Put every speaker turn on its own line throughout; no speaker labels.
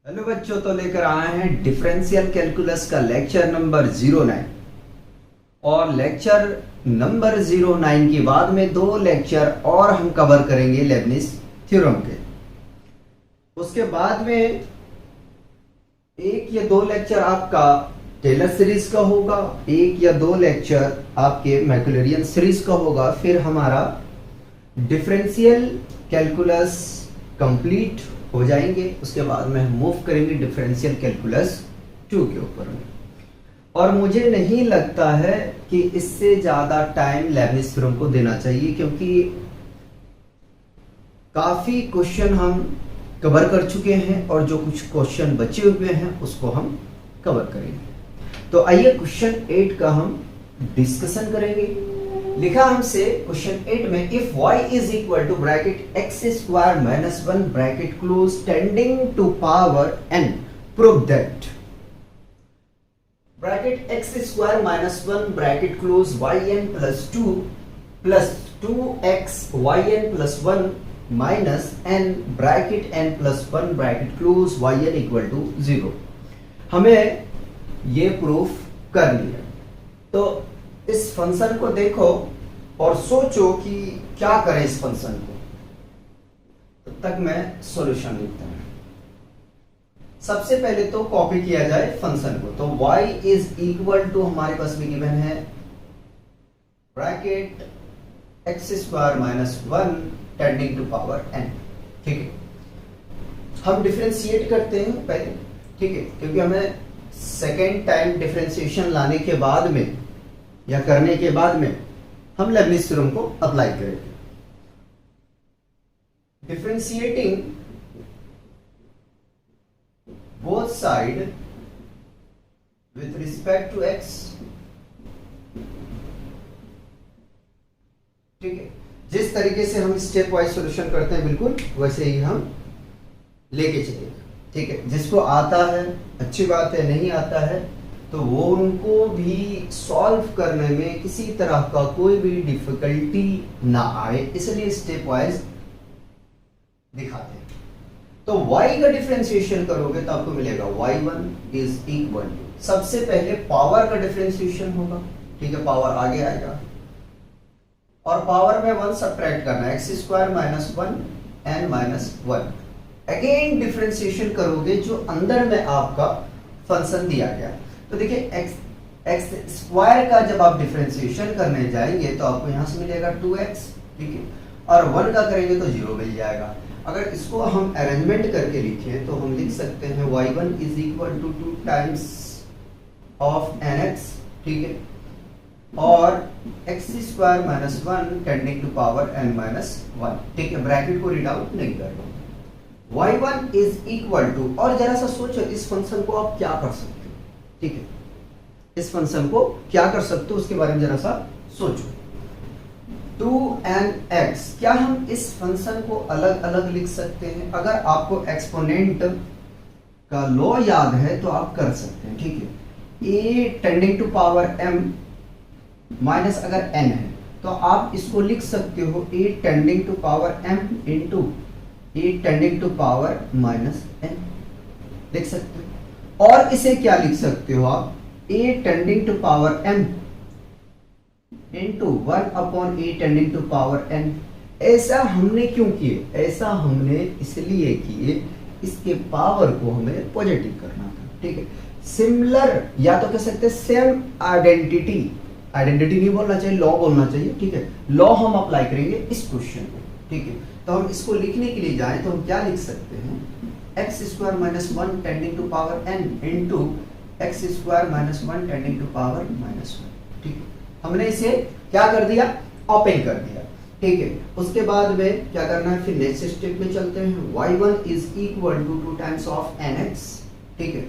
Hello बच्चों, तो लेकर आए हैं डिफरेंशियल कैलकुलस का लेक्चर नंबर 09। और लेक्चर नंबर 09 के बाद में दो लेक्चर और हम कवर करेंगे लेबनिज थ्योरम के। उसके बाद में एक या दो लेक्चर आपका टेलर सीरीज का होगा, एक या दो लेक्चर आपके मैक्लॉरिन सीरीज का होगा। फिर हमारा डिफरेंशियल कैलकुलस कंप्लीट हो जाएंगे। उसके बाद में हम मूव करेंगे डिफरेंशियल कैलकुलस 2 के ऊपर में। और मुझे नहीं लगता है कि इससे ज्यादा टाइम लेबनिज थ्योरम को देना चाहिए, क्योंकि काफी क्वेश्चन हम कवर कर चुके हैं और जो कुछ क्वेश्चन बचे हुए हैं उसको हम कवर करेंगे। तो आइए क्वेश्चन 8 का हम डिस्कशन करेंगे। लिखा हमसे क्वेश्चन 8 में, if y is equal to bracket x square minus 1 bracket close tending to power n, prove that bracket x square minus 1 bracket close yn plus 2 plus 2x yn plus 1 minus n bracket n plus 1 bracket close yn equal to 0। हमें ये proof करनी है। तो इस function को देखो और सोचो कि क्या करें इस फंक्शन को। तब तक मैं सॉल्यूशन लिखता हूं। सबसे पहले तो कॉपी किया जाए फंक्शन को। तो y इज इक्वल टू हमारे पास भी गिवन है bracket x square minus 1 tending to power n। ठीक है, हम डिफरेंशिएट करते हैं पहले। ठीक है, क्योंकि हमें सेकेंड टाइम डिफरेंशिएशन लाने के बाद में या करने के बाद में हम लेबनिज थ्योरम को अप्लाई करेंगे। Differentiating both side with respect to x। ठीक है, जिस तरीके से हम स्टेप वाइज सॉल्यूशन करते हैं बिल्कुल वैसे ही हम लेके चलेंगे। ठीक है, जिसको आता है अच्छी बात है, नहीं आता है तो वो उनको भी सॉल्व करने में किसी तरह का कोई भी डिफिकल्टी ना आए, इसलिए स्टेप वाइज दिखाते हैं। तो y का डिफरेंशिएशन करोगे तो आपको मिलेगा y1 इज इक्वल टू, सबसे पहले पावर का डिफरेंशिएशन होगा। ठीक है, पावर आगे आएगा और पावर में 1 सब्ट्रैक्ट करना है, x square minus 1 n minus 1। Again differentiation करोगे जो अंदर में आपका फंक्शन दिया गया। तो देखिए एक्स स्क्वायर का जब आप डिफरेंशिएशन करने जाएंगे तो आपको यहां से मिलेगा 2x। ठीक है, और 1 का करेंगे तो 0 मिल जाएगा। अगर इसको हम अरेंजमेंट करके लिखें तो हम लिख सकते हैं y1 is equal to 2 times of nx। ठीक है, और x square minus 1 tending to power n minus 1। ठीक है, ब्रैकेट को रीड आउट नहीं करना। y1 इज इक्वल टू, और जरा सा सोचो इस फंक्शन को आप क्या कर सकते हो। ठीक है, इस फंक्शन को क्या कर सकते हो उसके बारे में जरा सा सोचो। 2nx, क्या हम इस फंक्शन को अलग अलग लिख सकते हैं? अगर आपको एक्सपोनेंट का लॉ याद है तो आप कर सकते हैं। ठीक है, a tending to power m minus अगर n है तो आप इसको लिख सकते हो a tending to power m into a tending to power minus n लिख सकते हो। और इसे क्या लिख सकते हो आप, a tending to power m into 1 upon a tending to power n। ऐसा हमने क्यों किए? ऐसा हमने इसलिए किए, इसके पावर को हमें पॉजिटिव करना था। ठीक है, सिमिलर या तो कह सकते हैं सेम आइडेंटिटी, आइडेंटिटी नहीं बोलना चाहिए, लॉ बोलना चाहिए। ठीक है, लॉ हम अप्लाई करेंगे इस क्वेश्चन को। ठीक है, तो हम इसको लिखने के लिए जाएं तो हम क्या लिख सकते हैं, x square minus 1 tending to power n into x square minus 1 tending to power minus 1। ठीक है, हमने इसे क्या कर दिया, ओपन कर दिया। ठीक है, उसके बाद में क्या करना है, फिर नेक्स्ट स्टेप में चलते हैं। y1 is equal to 2 times of nx। ठीक है,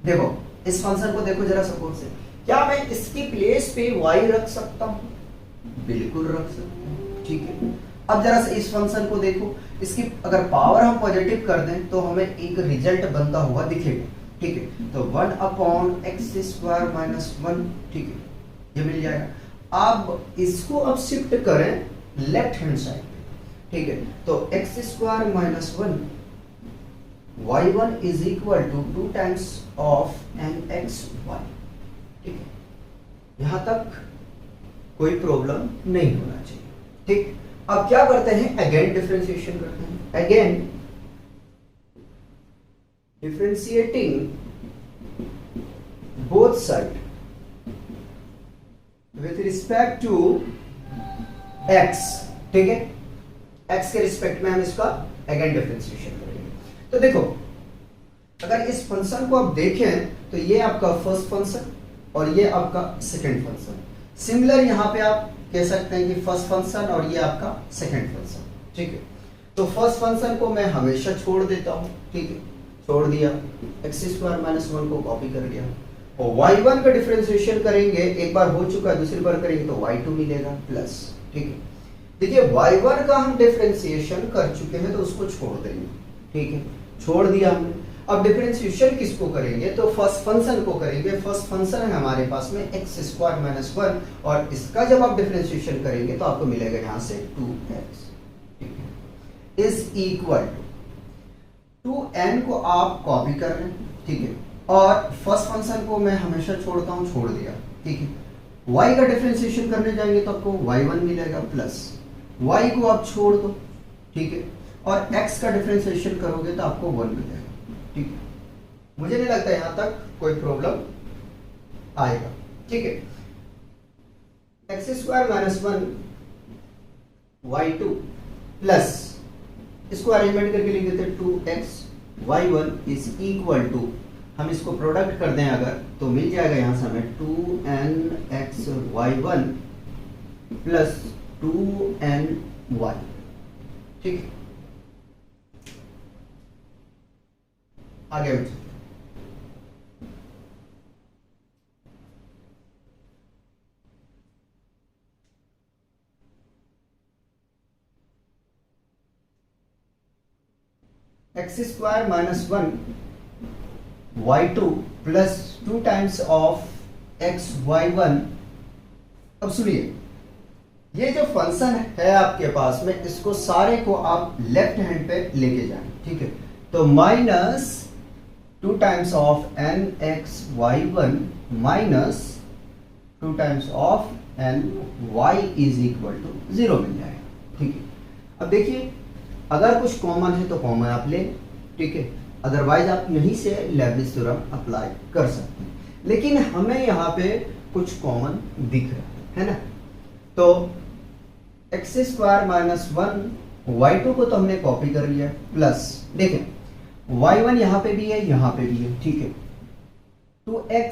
देखो इस फंक्शन को देखो जरा सपोर्ट से, क्या मैं इसकी प्लेस पे y रख सकता हूं? बिल्कुल रख सकते हैं। ठीक है, अब जरा से इस फंक्शन को देखो, इसकी अगर पावर हम पॉजिटिव कर दें तो हमें एक रिजल्ट बनता हुआ दिखेगा। ठीक है, तो 1 अपॉन एक्स स्क्वायर माइनस 1। ठीक है, ये मिल जाएगा। अब इसको अब शिफ्ट करें लेफ्ट हैंड साइड पे। ठीक है, तो x square minus 1 y1 is equal to 2 times of mxy। ठीक है, यहां तक कोई प्रॉब्लम नहीं होना चाहिए। ठीक, अब क्या करते हैं, अगेन डिफरेंशिएशन करते हैं। Again differentiating both side with respect to x। ठीक है, x के रिस्पेक्ट में हम इसका अगेन डिफरेंशिएशन करेंगे। तो देखो, अगर इस फंक्शन को आप देखें तो ये आपका फर्स्ट फंक्शन और ये आपका सेकंड फंक्शन। सिमिलर यहां पे आप कह सकते हैं कि फर्स्ट फंक्शन और ये आपका सेकंड फंक्शन। ठीक है, तो फर्स्ट फंक्शन को मैं हमेशा छोड़ देता हूं। ठीक है, छोड़ दिया, x² - 1 को कॉपी कर लिया और y1 का डिफरेंशिएशन करेंगे, एक बार हो चुका है, दूसरी बार करेंगे तो y2 मिलेगा प्लस। ठीक है, देखिए y1 का हम डिफरेंशिएशन कर चुके हैं तो उसको छोड़ देंगे। ठीक है, छोड़ दिया हमने। अब डिफरेंशिएशन किसको करेंगे, तो फर्स्ट फंक्शन को करेंगे। फर्स्ट फंक्शन है हमारे पास में x² - 1 और इसका जब आप डिफरेंशिएशन करेंगे तो आपको मिलेगा यहां से 2x। ठीक है, इज इक्वल टू 2n को आप कॉपी कर रहे हैं। ठीक है, और फर्स्ट फंक्शन को मैं हमेशा छोड़ता हूं, छोड़ दिया। ठीक है, y का डिफरेंशिएशन करने जाएंगे तो आपको y1 मिलेगा प्लस y को आप छोड़ दो। ठीक है, और x का डिफरेंशिएशन करोगे तो आपको 1 मिलेगा। ठीक है, मुझे नहीं लगता यहां तक कोई प्रॉब्लम आएगा। ठीक है, x² - 1 y2 प्लस, इसको अरेंजमेंट करके लिख देते हैं 2x y1 is equal to, हम इसको प्रोडक्ट कर दें अगर तो मिल जाएगा यहां से हमें 2nx y1 प्लस 2ny। ठीक है, आगे बढ़ते x² - 1 y2 plus 2 times of x y1। अब सुनिए, ये जो फंक्शन है आपके पास में, इसको सारे को आप लेफ्ट हैंड पे लेके जाएं। ठीक है, तो minus 2 times of nx y1 minus 2 times of ny is equal to 0 मिल जाएगा। ठीक है, अब देखिए, अगर कुछ कॉमन है तो कॉमन आप ले। ठीक है, अदरवाइज आप यहीं से लेब्निज थ्योरम अप्लाई कर सकते हैं, लेकिन हमें यहाँ पे कुछ कॉमन दिख रहा है ना। तो x² - 1 y2 को तो हमने कॉपी कर लिया प्लस, देखें y1 यहाँ पे भी है, यहाँ पे भी है। ठीक है, 2x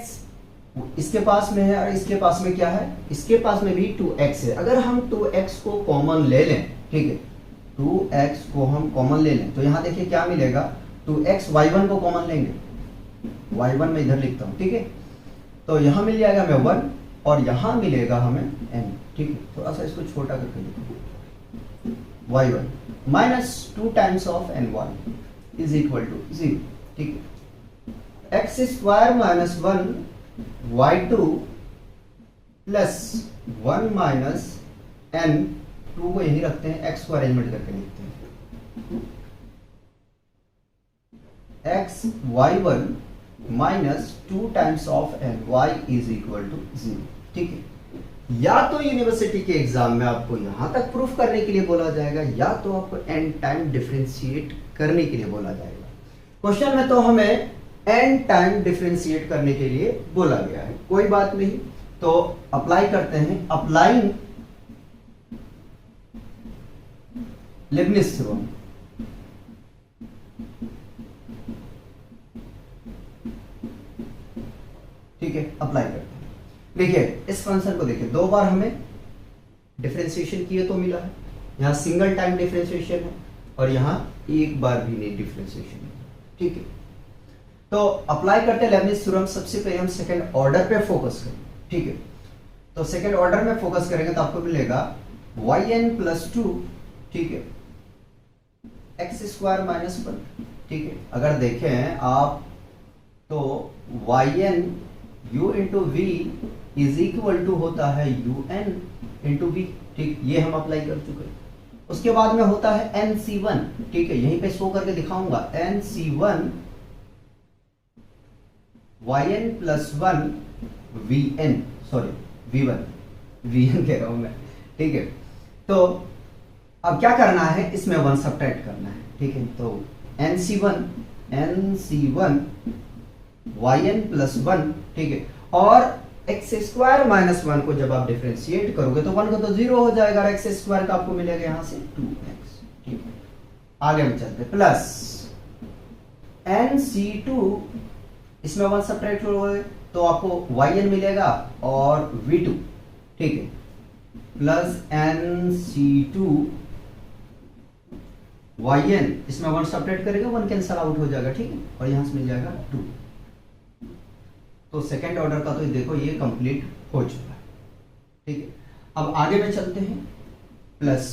इसके पास में है और इसके पास में क्या है, इसके पास में भी 2x है। अगर हम 2x को कॉमन ले लें, ठीक है, 2x को हम कॉमन ले लें तो यहाँ देखिए क्या मिलेगा, 2x y1 को कॉमन लेंगे, y1 में इधर लिखता हूं। ठीक है, तो यहां मिल जाएगा हमें 1 और यहां मिलेगा हमें n। ठीक है, थोड़ा सा इसको छोटा करके लिखो, y1 minus 2 times of ny is equal to 0। ठीक है, x² - 1 y2 plus 1 minus n, 2 को यही रखते हैं, x को अरेंजमेंट करके लिखते हैं, x y1 minus 2 times of ny is equal to 0। ठीक है, या तो यूनिवर्सिटी के एग्जाम में आपको यहां तक प्रूफ करने के लिए बोला जाएगा, या तो आपको n टाइम डिफरेंशिएट करने के लिए बोला जाएगा। क्वेश्चन में तो हमें n टाइम डिफरेंशिएट करने के लिए बोला गया है, कोई बात नहीं। तो अप्लाई करते हैं, अप्लाइंग लेब्निज थ्योरम। ठीक है, अप्लाई करते हैं। देखिए इस फंक्शन को देखिए, 2 बार हमें डिफरेंशिएशन किए तो मिला है, यहां सिंगल टाइम डिफरेंशिएशन है और यहां एक बार भी नहीं डिफरेंशिएशन है। ठीक है, तो अप्लाई करते हैं लेब्निज थ्योरम। सबसे पहले हम सेकंड ऑर्डर पे फोकस करें। ठीक है, तो सेकंड ऑर्डर में फोकस करेंगे तो आपको मिलेगा yn प्लस 2। ठीक है, x² - 1। ठीक है, अगर देखें आप तो yn u into v is equal to होता है un इंटू वी। ठीक, ये हम अप्लाई कर चुके हैं। उसके बाद में होता है NC1, ठीक है, यहीं पे शो करके दिखाऊंगा, NC1 yn plus 1 vn, sorry v1, vn कह रहा हूं मैं, ठीक है। तो अब क्या करना है, इसमें 1 सब्ट्रैक्ट करना है, ठीक है। तो NC1 yn प्लस 1, ठीक है, और एक्स स्क्वायर माइनस 1 को जब आप डिफरेंशिएट करोगे तो 1 को तो 0 हो जाएगा, और एक्स स्क्वायर का आपको मिलेगा यहां से 2x, ठीक है। आगे हम चलते, प्लस NC2, इसमें 1 सब्ट्रैक्ट करोगे तो आपको yn मिलेगा और v2, ठीक है, प्लस NC2 yn, इसमें 1 सब्ट्रैक्ट करेगा 1 कैंसल आउट हो जाएगा, ठीक है, और यहां से मिल जाएगा 2। तो सेकेंड ऑर्डर का तो देखो ये कंप्लीट हो चुका है, ठीक है। अब आगे में चलते हैं, plus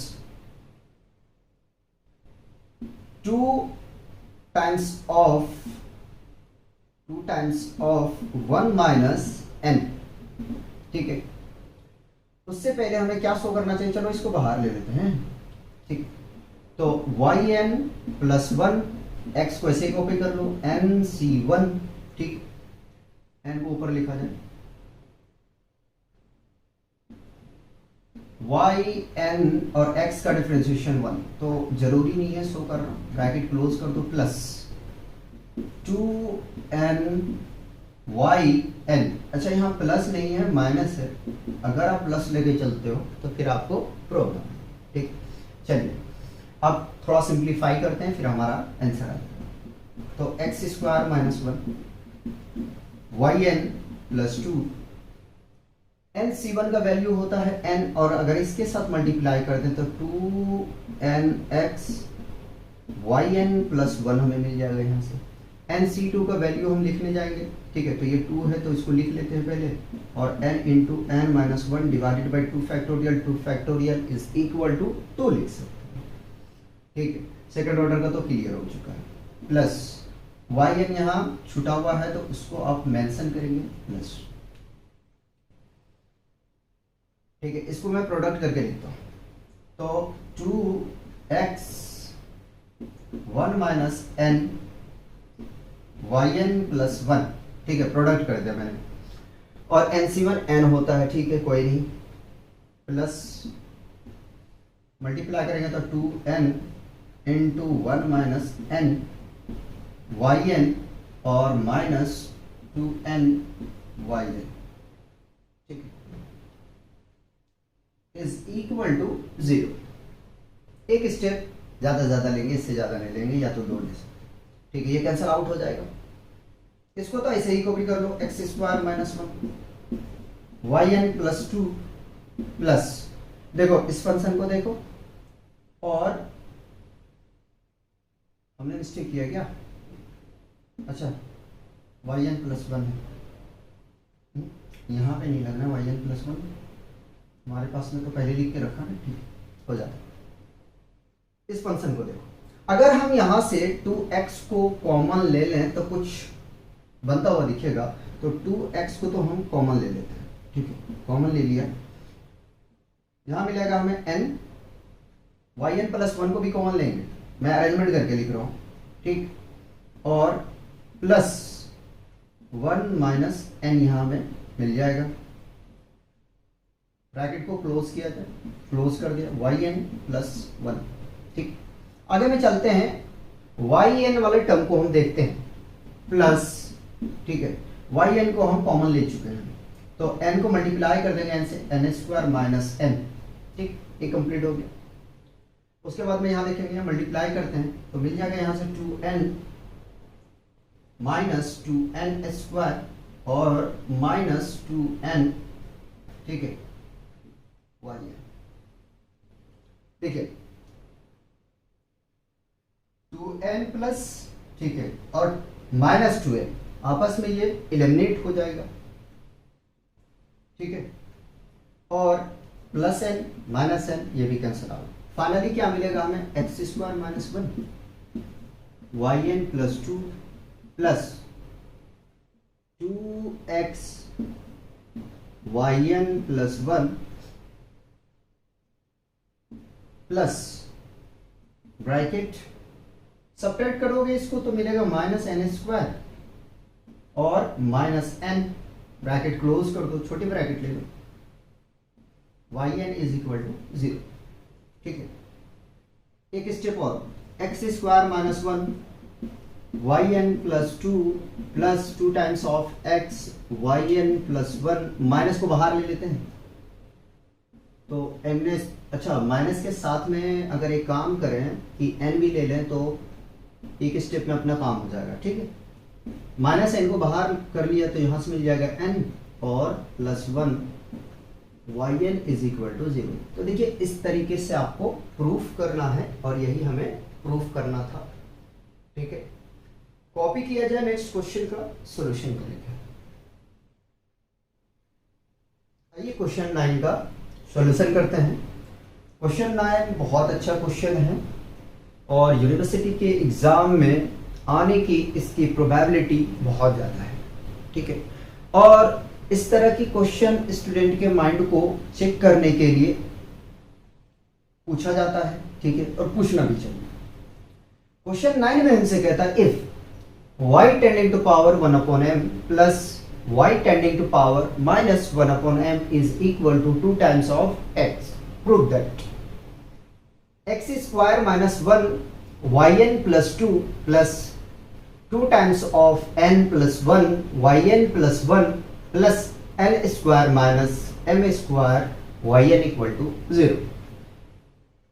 2 times of 1 minus n, ठीक है। उससे पहले हमें क्या शो करना चाहिए, चलो इसको बाहर ले लेते हैं, ठीक। तो yn प्लस 1, x को ऐसे कॉपी कर लो, NC1, ठीक, n को ऊपर लिखा जाए, yn और x का डिफरेंशिएशन 1, तो जरूरी नहीं है शो करना, ब्रैकेट क्लोज कर दो, प्लस 2n yn, अच्छा यहाँ प्लस नहीं है माइनस है, अगर आप प्लस लेके चलते हो तो फिर आपको प्रॉब्लम है, ठीक। चलिए अब थोड़ा सिंप्लीफाई करते हैं, फिर हमारा आंसर आता है। तो x square minus 1 yn plus 2, NC1 का वैल्यू होता है n, और अगर इसके साथ मल्टीप्लाई करते हैं तो 2nx yn प्लस 1 हमें मिल जाएगा यहाँ से। NC2 का वैल्यू हम लिखने जाएंगे, ठीक है, तो ये 2 है तो इसको लिख लेते हैं पहले, और n into n minus 1 divided by 2 factorial is equal to 2 लिख सकते हैं, ठीक है। सेकंड ऑर्डर का तो क्लियर हो चुका है, प्लस yn यहाँ छुटा हुआ है तो उसको आप मेंशन करेंगे प्लस, ठीक है। इसको मैं प्रोडक्ट करके लिखता हूं, तो 2x 1 minus n yn plus 1, ठीक है, प्रोडक्ट कर दिया मैंने, और NC1 n होता है, ठीक है, कोई नहीं, प्लस मल्टीप्लाई करेंगे तो 2n into 1 minus n yn और माइनस 2n yn, ठीक है, इज इक्वल टू 0। एक स्टेप ज्यादा लेंगे, इससे ज्यादा नहीं लेंगे, या तो 2 ले सकते, ठीक है, ये कैंसिल आउट हो जाएगा। इसको तो ऐसे ही कॉपी कर लो, X square minus 1 yn plus 2, plus देखो इस फंक्शन को देखो, और हमने मिस्टेक किया क्या, अच्छा yn प्लस 1 है, यहाँ पे नहीं लगना yn प्लस 1, हमारे पास में तो पहले लिख के रखा ना, ठीक हो जाता। इस फंक्शन को देखो, अगर हम यहां से 2x को कॉमन ले लें तो कुछ बनता हुआ दिखेगा, तो 2x को तो हम कॉमन ले लेते हैं, ठीक है, कॉमन ले लिया, यहां मिलेगा हमें n, yn प्लस 1 को भी कॉमन लेंगे, मैं अरेंजमेंट करके लिख रहा हूं, ठीक, और प्लस 1 माइनस n यहां में मिल जाएगा, ब्रैकेट को क्लोज किया जाए, क्लोज कर दिया, yn प्लस 1, ठीक। आगे में चलते हैं, yn वाले टर्म को हम देखते हैं, प्लस, ठीक है, yn को हम कॉमन ले चुके हैं, तो n को मल्टीप्लाई कर देंगे n से, n स्क्वायर माइनस n, ठीक, ये कंप्लीट हो गया। उसके बाद में यहां देखेंगे, मल्टीप्लाई करते हैं तो मिल जाएगा यहां से 2n माइनस 2n स्क्वायर और माइनस 2n, ठीक है, yn, ठीक है, 2n प्लस, ठीक है, और माइनस 2n आपस में ये एलिमिनेट हो जाएगा, ठीक है, और प्लस n माइनस n ये भी कैंसिल आउट। फाइनली क्या मिलेगा हमें, X square minus 1 yn plus 2 plus 2x yn plus 1 plus bracket subtract करोगे इसको तो मिलेगा माइनस एन स्क्वायर और माइनस एन, ब्रैकेट क्लोज कर दो, छोटी ब्रैकेट ले लो, Y N is equal to 0। ठीक है, एक स्टेप और, x square minus 1 Y N plus two times of X Y N plus 1, minus को बाहर ले लेते हैं तो एन ने, अच्छा माइनस के साथ में अगर एक काम करें कि एन भी ले लें तो एक स्टेप में अपना काम हो जाएगा। ठीक है, माइनस एन को बाहर कर लिया तो यहां से मिल जाएगा एन और plus 1 Y N is equal to 0। तो देखिए इस तरीके से आपको प्रूफ करना है और यही हमें प्रूफ करना था। ठीक है, कॉपी किया जाए नेक्स्ट क्वेश्चन का सॉल्यूशन करेंगे। आइए क्वेश्चन 9 का सॉल्यूशन करते हैं। क्वेश्चन 9 बहुत अच्छा क्वेश्चन है और यूनिवर्सिटी के एग्जाम में आने की इसकी प्रोबेबिलिटी बहुत ज़्यादा है। ठीक है, और इस तरह की क्वेश्चन स्टूडेंट के माइंड को चेक करने के लिए पूछा जाता है। ठीक है, और पूछना भी चाहिए। क्वेश्चन 9 में हमसे कहता है if y tending to power 1 upon m plus y tending to power minus 1 upon m is equal to 2 times of x, prove that x square minus 1 yn plus 2 plus 2 times of n plus 1 yn plus 1 plus n square minus m square yn equal to 0।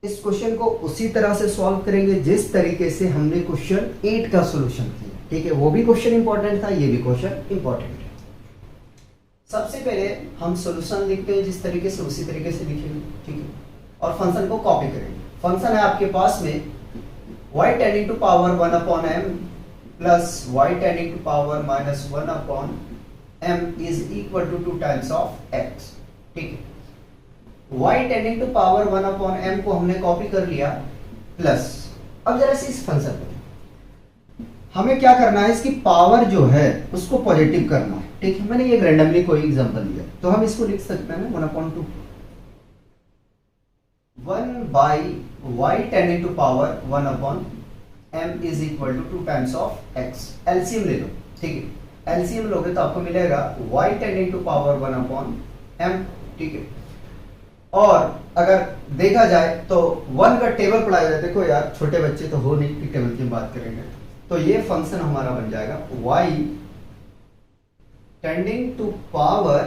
इस question को उसी तरह से solve करेंगे जिस तरीके से हमने क्वेश्चन 8 का सॉल्यूशन किया। ठीक है, वो भी क्वेश्चन इंपॉर्टेंट था, ये भी क्वेश्चन इंपॉर्टेंट है। सबसे पहले हम सॉल्यूशन लिखते हैं जिस तरीके से उसी तरीके से लिखेंगे। ठीक है, और फंक्शन को कॉपी करेंगे। फंक्शन है आपके पास में y tending to power 1 upon m plus y tending to power minus 1 upon m is equal to 2 times of x। ठीक है, y tending to power 1 upon m को हमने कॉपी कर लिया प्लस, अब जरा से इस फंक्शन को हमें क्या करना है, इसकी पावर जो है उसको पॉजिटिव करना है। ठीक है, मैंने एक रैंडमली कोई एग्जांपल लिया तो हम इसको लिख सकते हैं 1 upon 2 1 by y tending to power 1 upon m is equal to 2 times of x। LCM ले लो। ठीक है, एलसीएम लोगे तो आपको मिलेगा y tending to power 1 upon m। ठीक है, और अगर देखा जाए तो 1 का टेबल पढ़ाया जाए, देखो यार छोटे बच्चे तो हो नहीं कि टेबल की बात करेंगे, तो ये फंक्शन हमारा बन जाएगा y tending to power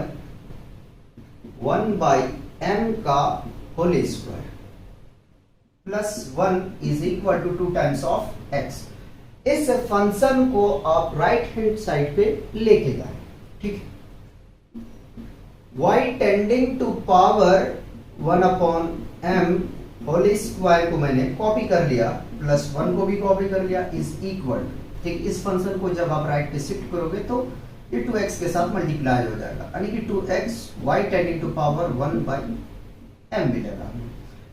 1 by m का whole square plus 1 is equal to 2 times of x। इस फंक्शन को आप राइट हैंड साइड पे लेके जाए। ठीक है, y tending to power 1 upon m whole square को मैंने कॉपी कर लिया प्लस 1 को भी कॉपी कर लिया इज इक्वल। ठीक, इस फंक्शन को जब आप राइट पे शिफ्ट करोगे तो ये 2x के साथ मल्टीप्लाई हो जाएगा, यानी कि 2x y tending to power 1 by m मिलेगा।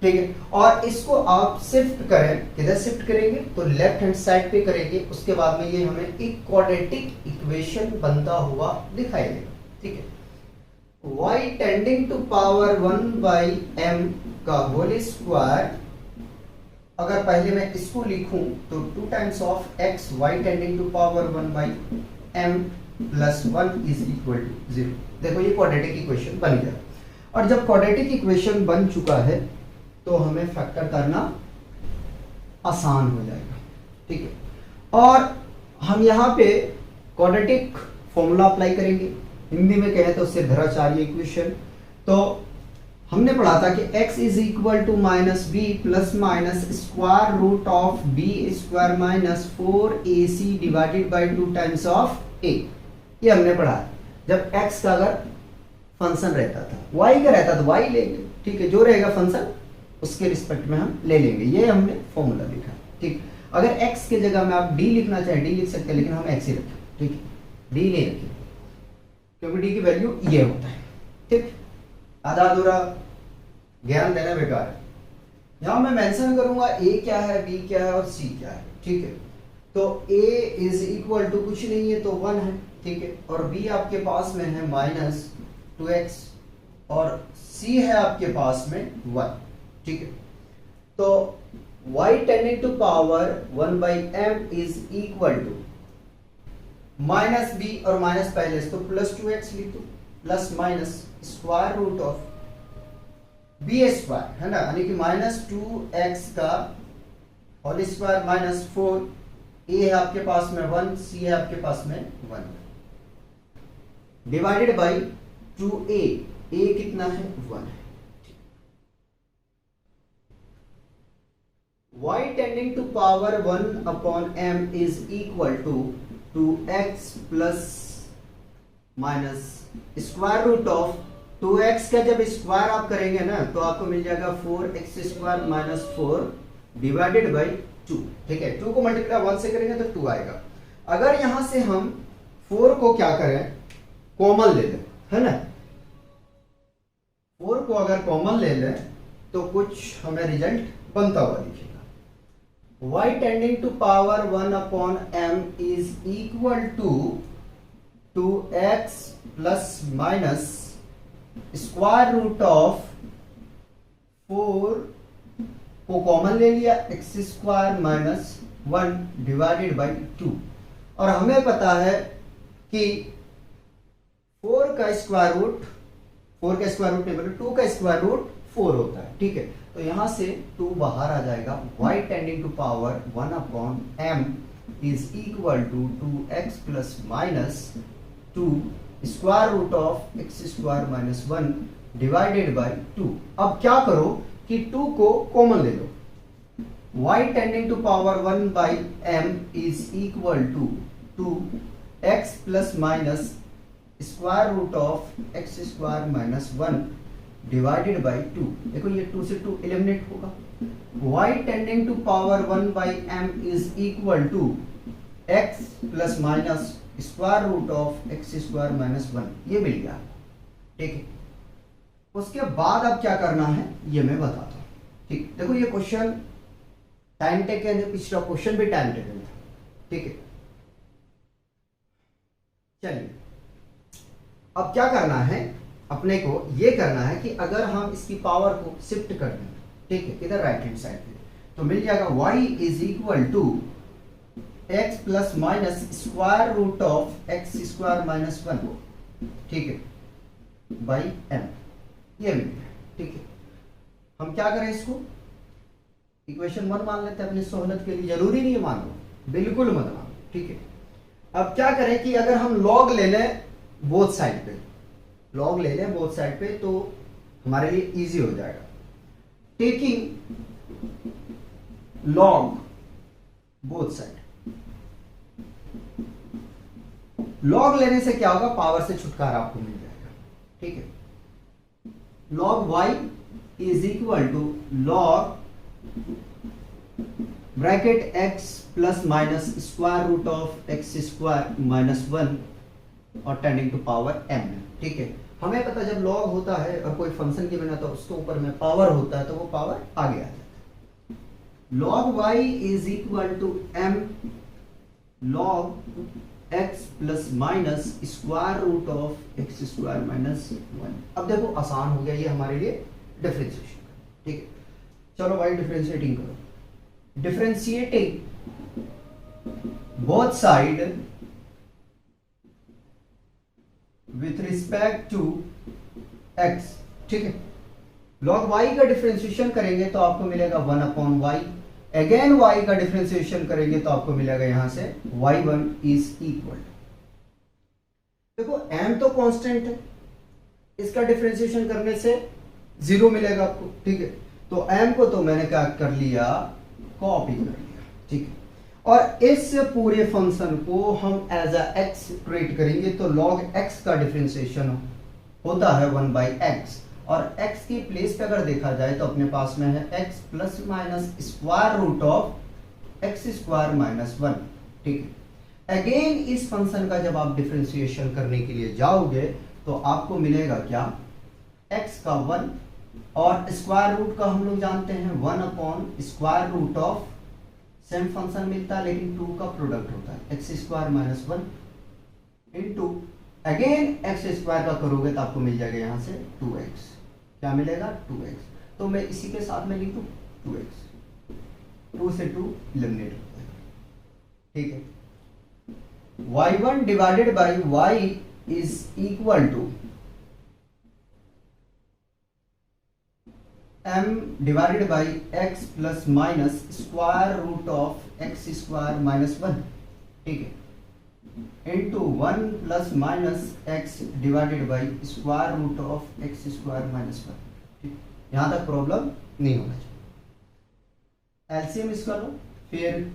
ठीक है, और इसको आप शिफ्ट करें, किधर शिफ्ट करेंगे तो लेफ्ट हैंड साइड पे करेंगे, उसके बाद में ये हमें एक क्वाड्रेटिक इक्वेशन बनता हुआ दिखाई देगा। ठीक है, y tending to power 1 by m का होल स्क्वायर, अगर पहले मैं इसको लिखूं तो 2 times of x y tending to power 1 by m plus 1 is equal to 0। देखो ये क्वाड्रेटिक इक्वेशन बन गया, और जब क्वाड्रेटिक इक्वेशन बन चुका है तो हमें फैक्टर करना आसान हो जाएगा। ठीक है, और हम यहाँ पे क्वाड्रेटिक फॉर्मूला अप्लाई करेंगे, हिंदी में कहें तो सिद्धाचार्य इक्वेशन। तो हमने पढ़ा था कि x is equal to minus b plus minus square root of b square minus 4ac divided by 2 times of a। ये हमने पढ़ा है जब x का अगर फंक्शन रहता था, y का रहता तो y लेंगे। ठीक है, जो रहेगा फंक्शन उसके रिस्पेक्ट में हम ले लेंगे, ये हमने फॉर्मूला लिखा। ठीक, अगर x की जगह में आप d लिखना चाहे d लिख सकते हैं, लेकिन हम x ही रखें। ठीक है, d नहीं रखें क्योंकि d की वैल्यू ये होता है। ठीक, आधा अधूरा ज्ञान देना बेकार है। यहां मैं मेंशन करूंगा a क्या है, b क्या है और c क्या है। ठीक है, तो a इज इक्वल टू कुछ नहीं है तो 1 है। ठीक है, और b आपके पास में है माइनस 2x और c है आपके पास में 1। ठीक है, तो y tending to power 1/m is equal to minus b, और माइनस पहले इसको प्लस 2x लिख दो, plus minus square root of b square, है ना, यानी कि माइनस 2x का होल स्क्वायर माइनस 4, ए है आपके पास में 1, सी है आपके पास में 1, डिवाइडेड बाई 2a, ए कितना है 1 है। y tending to power 1/m is equal to 2x plus minus square root of 2x का जब स्क्वायर आप करेंगे ना तो आपको मिल जाएगा 4x square minus 4 divided by 2। ठीक है, 2 को मल्टीप्लाई 1 से करेंगे तो 2 आएगा। अगर यहां से हम 4 को क्या करें, कॉमन ले लें, है ना, 4 को अगर कॉमन ले लें तो कुछ हमें रिजल्ट बनता हुआ दिखेगा। y tending to power 1/m is equal to 2x plus minus square root of 4 को कॉमन ले लिया, x square minus 1 divided by 2, और हमें पता है कि 4 का स्क्वायर रूट, 4 का स्क्वायर रूट नहीं बल्कि 2 का स्क्वायर रूट 4 होता है। ठीक है, तो यहां से 2 बाहर आ जाएगा। y tending to power 1/m is equal to 2x plus minus 2 square root of x square minus 1 divided by 2। अब क्या करो कि 2 को कॉमन ले लो, y tending to power 1/m is equal to 2x plus minus square root of x square minus 1 divided by 2। देखो ये 2 से 2 एलिमिनेट होगा। y tending to power 1/m is equal to x plus minus square root of x square minus 1, ये मिल गया। ठीक है, उसके बाद अब क्या करना है ये मैं बताता हूं। ठीक, देखो ये क्वेश्चन टाइम टेकन है, पिछला क्वेश्चन भी टाइम टेकन था। ठीक है, चलिए अब क्या करना है, अपने को ये करना है कि अगर हम इसकी पावर को शिफ्ट कर दें, ठीक है, इधर राइट हैंड साइड पे, तो मिल जाएगा y is equal to x plus minus square root of x square minus 1, ठीक है, बाई m, ये मिल गया। ठीक है, हम क्या करें, इसको इक्वेशन 1 मान लेते हैं अपनी सहूलत के लिए, जरूरी नहीं है मान लो, बिल्कुल मत मानो। ठीक है, अब क्या करें कि अगर हम लॉग ले लें बोथ साइड पे, लॉग ले लें बोथ साइड पे तो हमारे लिए इजी हो जाएगा। Taking log both side, log लेने से क्या होगा, पावर से छुटकारा आपको मिल जाएगा। ठीक है, log y is equal to log bracket x plus minus square root of x square minus 1 और टेंडिंग टू पावर m। ठीक है, हमें पता जब लॉग होता है और कोई फंक्शन की बिना तो उसके ऊपर में पावर होता है तो वो पावर आगे आ जाता है। Log y is equal to m log x plus minus square root of x square minus 1। अब देखो आसान हो गया ये हमारे लिए डिफरेंशिएशन। ठीक है, चलो भाई डिफरेंशिएटिंग करो। Differentiating both side with respect to x। ठीक है, log y का डिफरेंशिएशन करेंगे तो आपको मिलेगा 1/y, अगेन y का डिफरेंशिएशन करेंगे तो आपको मिलेगा यहां से y1 इज इक्वल। देखो m तो कांस्टेंट है, इसका डिफरेंशिएशन करने से 0 मिलेगा आपको। ठीक है, तो m को तो मैंने क्या कर लिया, कॉपी कर लिया। ठीक है, और इस पूरे फंक्शन को हम एज अ x ट्रीट करेंगे तो log x का डिफरेंशिएशन होता है 1/x, और x की प्लेस पे अगर देखा जाए तो अपने पास में है x plus minus square root of x square minus 1। ठीक है, अगेन इस फंक्शन का जब आप डिफरेंशिएशन करने के लिए जाओगे तो आपको मिलेगा क्या, x का 1 और स्क्वायर रूट का हम लोग जानते हैं 1/स्क्वायर रूट ऑफ, सेम फंक्शन मिलता है लेकिन 2 का प्रोडक्ट होता है x square minus 1 into again x square का करोगे तो आपको मिल जाएगा यहां से 2x। क्या मिलेगा, 2x। तो मैं इसी के साथ में लिखूं 2x। 2 से 2 एलिमिनेट हो जाएगा, ठीक है। y1 divided by y is equal to m divided by x plus minus square root of x square minus 1, ठीक है, into 1 plus minus x divided by square root of x square minus 1, ठीक। यहां तक problem नहीं होना चाहिए। LCM इसका लो, फिर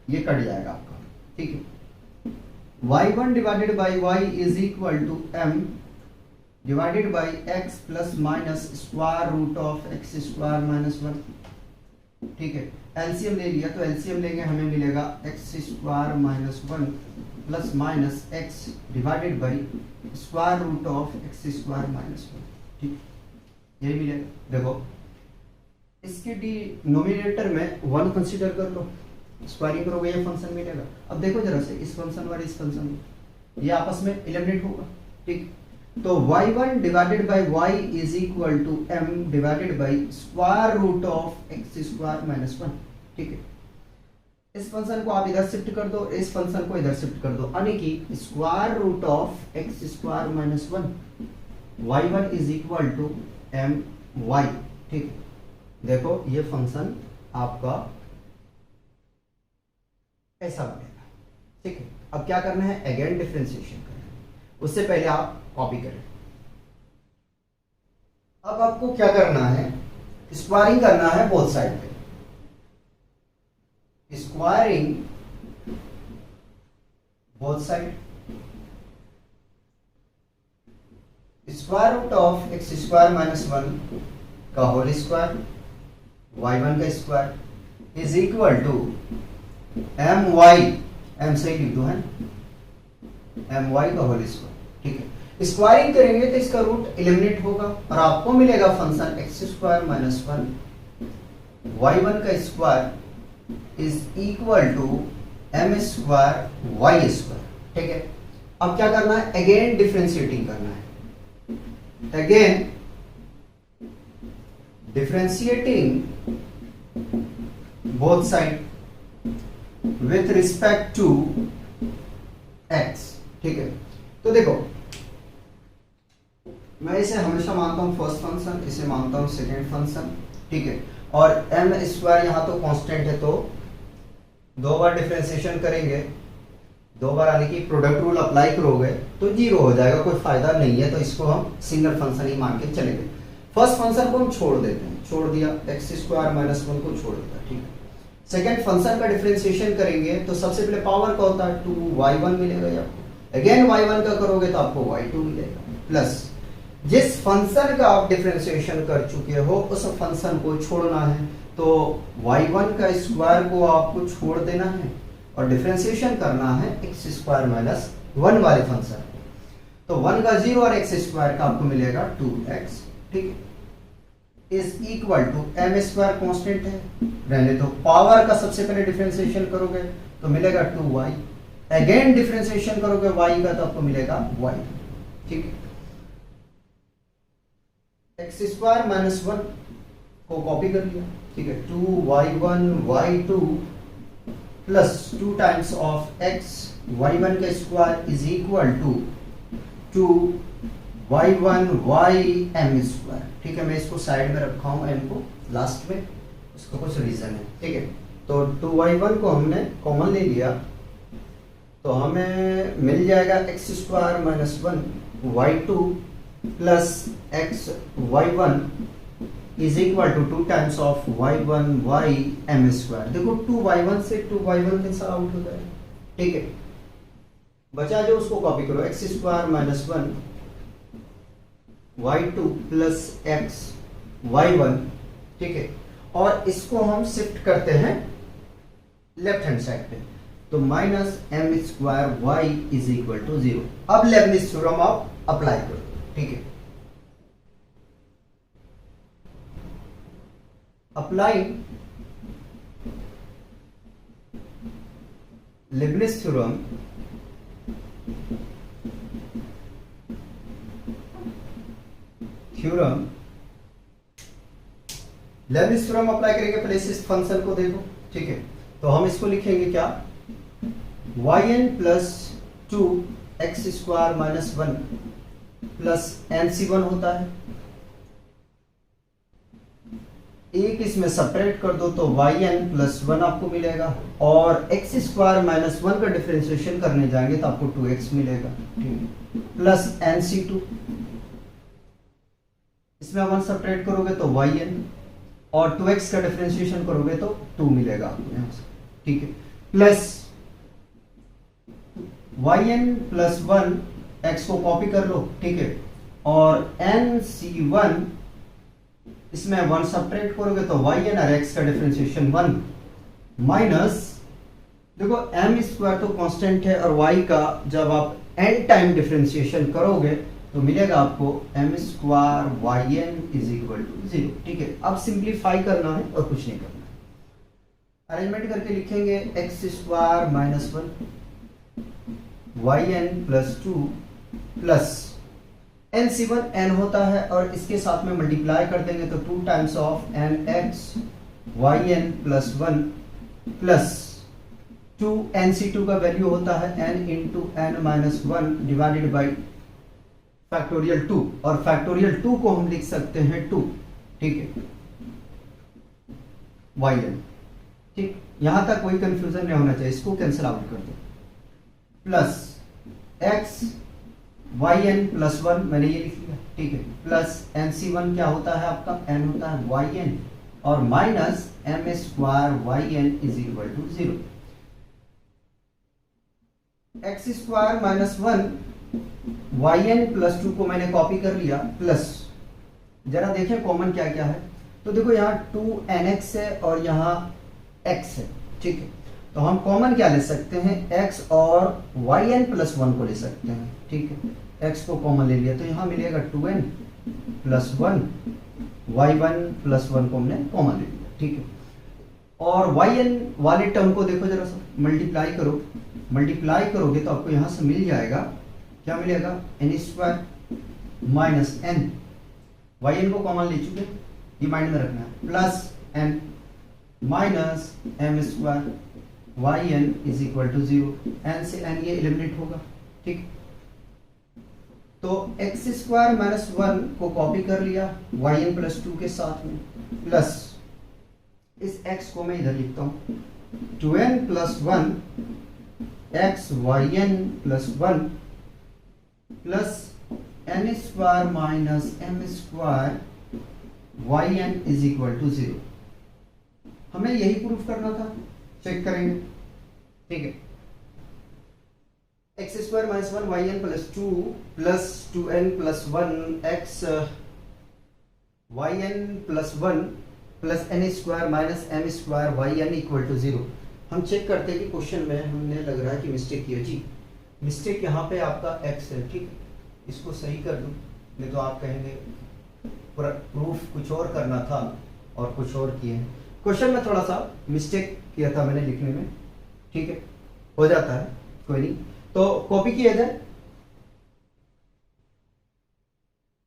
ये कट जाएगा आपका, ठीक है। y1 divided by y is equal to m divided by x plus minus square root of x square minus 1, ठीक है। एलसीएम ले लिया तो एलसीएम लेंगे, हमें मिलेगा x square minus 1 plus minus x divided by square root of x square minus 1, ठीक, यही मिलेगा। देखो इसके डिनोमिनेटर में 1 कंसीडर कर लो, स्क्वायरिंग करोगे ये फंक्शन मिलेगा। अब देखो जरा से इस फंक्शन और इस फंक्शन ये आपस में एलिमिनेट होगा, ठीक। तो y1 divided by y is equal to m divided by square root of x square minus 1, ठीक है। इस फंक्शन को आप इधर शिफ्ट कर दो, इस फंक्शन को इधर शिफ्ट कर दो, यानी कि square root of x square minus 1, y1 is equal to m y, ठीक है। देखो ये फंक्शन आपका ऐसा बनेगा, ठीक है। अब क्या करना है, अगेन डिफरेंशिएशन करना है, उससे पहले आप कॉपी करें। अब आपको क्या करना है, स्क्वायरिंग करना है बोथ साइड पे, squaring both side, square root of x square minus 1 का होल स्क्वायर, y1 का square is equal to m y, m से लिख दो है, एम वाई का होल स्क्वायर, ठीक है। स्क्वायरिंग करेंगे तो इसका रूट एलिमिनेट होगा और आपको मिलेगा function x square minus 1 y1 का square is equal to m square y square, ठीक है। अब क्या करना है, अगेन डिफरेंशिएटिंग करना है, again differentiating both side with respect to x, ठीक है। तो देखो मैं इसे हमेशा मानता हूं फर्स्ट फंक्शन, इसे मानता हूं सेकेंड फंक्शन, ठीक है। और एम स्क्वायर यहां तो कांस्टेंट है, तो 2 बार डिफरेंशिएशन करेंगे, 2 बार यानी कि प्रोडक्ट रूल अप्लाई करोगे तो 0 हो जाएगा, कोई फायदा नहीं है, तो इसको हम सिंगल फंक्शन ही मान के चलेंगे। फर्स्ट फंक्शन को हम छोड़ देते हैं, छोड़ दिया, एक्स स्क्वायर माइनस 1 को छोड़ दिया, ठीक है। सेकेंड फंक्शन का डिफरेंशिएशन करेंगे तो सबसे पहले पावर का होता है 2y1 मिलेगा आपको, अगेन y1 का करोगे तो आपको y2 मिलेगा, प्लस जिस फंक्शन का आप डिफरेंशिएशन कर चुके हो उस फंक्शन को छोड़ना है, तो y1 का स्क्वायर को आपको छोड़ देना है और डिफरेंशिएशन करना है एक्स स्क्वायर माइनस 1 वाले फंक्शन को, तो 1 का 0 और एक्स स्क्वायर का आपको मिलेगा 2x, ठीक है, is equal to m square constant है रहने दो, पावर का सबसे पहले डिफरेंशिएशन करोगे तो मिलेगा 2y, अगेन डिफरेंशिएशन करोगे y का तो आपको मिलेगा y, ठीक है। एक्स स्क्वायर माइनस 1 को कॉपी कर लिया, ठीक है, 2y1 y2 plus 2 times of x y1 का square is equal to 2y1 y m square, ठीक है। मैं इसको साइड में रखा हूं m को लास्ट में, उसका कुछ रीजन है, ठीक है। तो 2y1 को हमने कॉमन ले लिया तो हमें मिल जाएगा x square minus 1 y2 plus x y1 is equal to 2 times of y1 y m square. देखो 2y1 से 2y1 कैंसिल आउट हो जाएगा, ठीक है। बचा जो उसको कॉपी करो, x square minus 1 y2 plus x y1, ठीक है, और इसको हम शिफ्ट करते हैं लेफ्ट हैंड साइड पे, तो minus m square y is equal to 0। अब लेबनिज थ्योरम आप अप्लाई करो, ठीक है। Applying Leibniz theorem Leibniz theorem apply करेंगे, पहले इस फंक्शन को देखो, ठीक है, तो हम इसको लिखेंगे क्या, yn plus 2x² minus 1 plus nc1 होता है, एक इसमें सेपरेट कर दो तो yn प्लस 1 आपको मिलेगा, और x² माइनस 1 का डिफरेंशिएशन करने जाएंगे तो आपको 2x मिलेगा, प्लस nc2, इसमें 1 सेपरेट करोगे तो yn, और 2x का डिफरेंशिएशन करोगे तो 2 मिलेगा आपको यहां से, ठीक है, प्लस yn प्लस 1, x को कॉपी कर लो, ठीक है, और nc1, इसमें 1 सेपरेट करोगे तो yn और x का डिफरेंशिएशन 1 माइनस, देखो m² तो कांस्टेंट है और y का जब आप n टाइम डिफरेंशिएशन करोगे तो मिलेगा आपको m² yn is equal to 0, ठीक है। अब सिंप्लीफाई करना है और कुछ नहीं करना है, अरेंजमेंट करके लिखेंगे x² minus 1 yn plus 2 plus nc1 n होता है और इसके साथ में मल्टीप्लाई कर देंगे तो 2 times of nx yn plus 1 plus 2 nc2 का वैल्यू होता है n into n minus 1 divided by factorial 2, और फैक्टोरियल 2 को हम लिख सकते हैं 2, ठीक है, yn, ठीक, यहां तक कोई कंफ्यूजन नहीं होना चाहिए, इसको कैंसिल आउट कर दो, प्लस x yn प्लस 1 मैंने ये लिख लिया, ठीक है, प्लस nc1 क्या होता है आपका, n होता है yn, और minus m² yn is equal to 0, x² minus 1 yn plus 2 को मैंने कॉपी कर लिया, प्लस जरा देखें कॉमन क्या क्या है, तो देखो यहाँ 2nx है और यहाँ x है, ठीक है, तो हम कॉमन क्या ले सकते हैं, x और yn प्लस 1 को ले सकते हैं, ठीक है, x को कॉमन ले लिया तो यहाँ मिलेगा 2n प्लस 1, y1 प्लस 1 को हमने कॉमन ले लिया, ठीक है, और yn वाले टर्म को देखो जरा सा, मल्टीप्लाई करो, मल्टीप्लाई करोगे तो आपको यहाँ से मिल जाएगा, क्या मिलेगा, n² माइनस n, yn को कॉमन ले चुके, ये माइंड में रखना है, plus n minus m² yn is equal to 0, n से n ये एलिमिनेट होगा, ठीक, तो x² माइनस 1 को कॉपी कर लिया yn प्लस 2 के साथ में, प्लस इस x को मैं इधर लिखता हूं 2n plus 1 x yn plus 1 plus n² minus m² yn is equal to 0, हमें यही प्रूफ करना था, चेक करेंगे, ठीक है, x² minus 1 yn plus 2 plus 2n plus 1 x yn plus 1 plus n² minus m² yn equal to 0। हम check करते हैं कि क्वेश्चन में हमने लग रहा है कि मिस्टेक किया, जी मिस्टेक यहाँ पे आपका x है, ठीक, इसको सही कर दूं, नहीं तो आप कहेंगे प्रूफ कुछ और करना था और कुछ और किए हैं, क्वेश्चन में थोड़ा सा मिस्टेक किया था मैंने लिखने में, ठीक है, हो जाता है, कोई नहीं, तो कॉपी किया जाए,